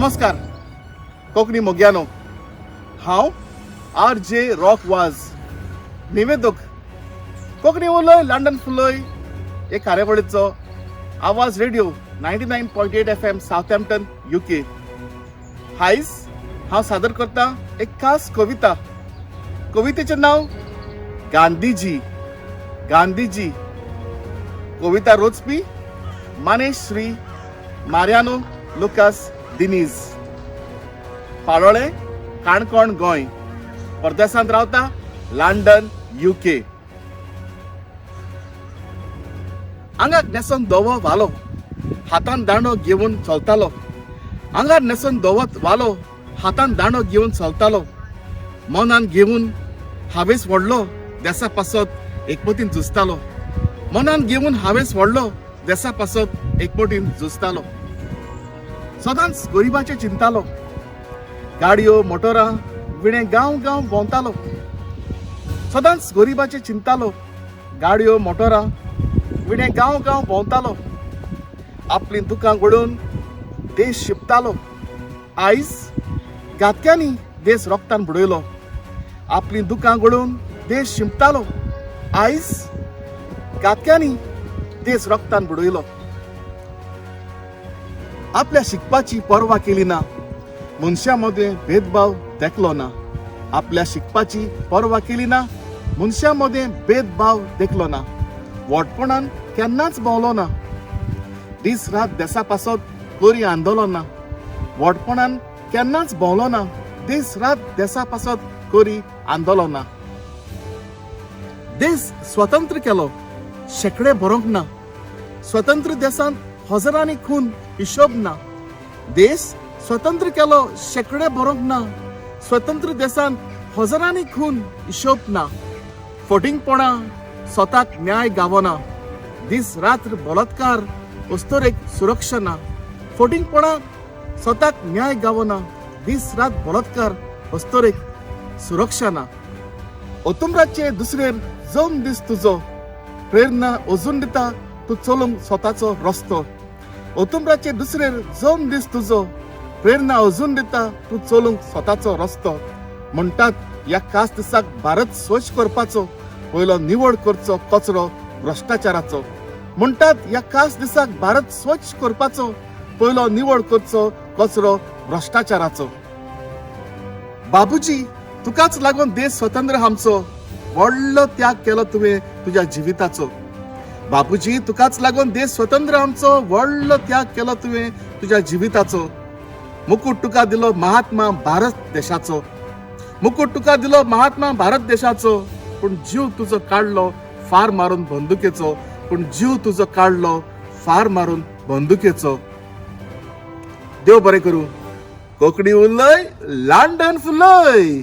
नमस्कार कोंकणी मोग्यानो हांव RJ rock वाज निवेदक कोंकणी उलय लंडन फुलय हे कार्यावळीचो आवाज radio 99.8 FM Southampton UK. Highs हांव सादर करता एक खास कवितेचें नांव गांधीजी. कविता रोचपी मानेश श्री मारियानो लुकास दिनीज. पाळोळें काणकोण गोंय. परदेसांत रावता लंडन UK. आंगाक नेसून धवो वालो हातान दांडो घेवन चलतालो. आंगार नेसून धवो वालो हातान दांडो घेवन चलतालो. मनान घेवन हावेस व्हडलो देसा पासत एकवटीन झुजतालो. मनान घेवन हावेस व्हडलो देसा पासत एकवटीन झुजतालो. सदांच गरिबाचे चिंतालो. गाडयो मोटरां विणे गांव भोंवतालो. सदांच गरिबाचे चिंतालो. गाडयो मोटरां विणे गांव भोंवतालो. आपली दुकां घडोवन देश शिंपतालो. आयज घातक्यांनी देश रोगतान बुडयलो. आपली दुकां घडोवन देश शिंपतालो. आयज घातक्यांनी देश रोगतान बुडयलो. आपल्या शिकपाची पर्वा केली ना. मनशा मदें भेदभाव देखलो ना. आपल्या शिकपाची पर्वा केली ना. मनशा मदें भेदभाव देखलो ना. वोटपणान केन्नाच भोंवलो ना. दीस रात देसा पासत करी आंदोलन ना. वोटपणान केन्नाच भोंवलो ना. दीस रात देसा पासत करी आंदोलन ना. देश स्वतंत्र केलो शेकडे बरोंक ना. स्वतंत्र देशांत हजारांनी खून हिशोब ना. देश स्वतंत्र केलो शेकडे बरोंक ना. स्वतंत्र देशांत हजारांनी खून हिशोब ना. फटिंगपणा स्वताक न्याय गावना. दीस रात्र बलात्कार वस्तोरेक सुरक्षा ना. फटिंगपणा स्वताक न्याय गावना. दीस रात बलात्कार वस्तोरेक सुरक्षा ना. ओतुंबराचे दुसरेर जम दीस तुजो प्रेरणा अजून दिता तूं चलूंक स्वताचो रस्तो. ओतुंबराचे दुसरेर जम दीस तुजो प्रेरणा अजून दिता तूं चलूंक स्वताचो रस्तो. म्हणटात ह्या खास दिसाक भारत स्वच्छ करपाचो पयलो निवड करचो कचरो भ्रष्टाचाराचो. म्हणटात ह्या खास दिसाक भारत स्वच्छ करपाचो पयलो निवड करचो कचरो भ्रष्टाचाराचो. बाबूजी तुकाच लागून देश स्वतंत्र आमचो व्हडलो त्याग केलो तुवें तुज्या जिविताचो. बाबूजी तुकाच लागून देश स्वतंत्र आमचो व्हडलो त्याग केलो तुवें तुज्या जिविताचो. मुकुट तुका दिलो महात्मा भारत देशाचो. मुकुट तुका दिलो महात्मा भारत देशाचो. पूण जीव तुजो काडलो फार मारून बंदुकेचो. पूण जीव तुजो काडलो फार मारून बंदुकेचो. देव बरें करूं. कोंकणी उलय लंडन फुलय.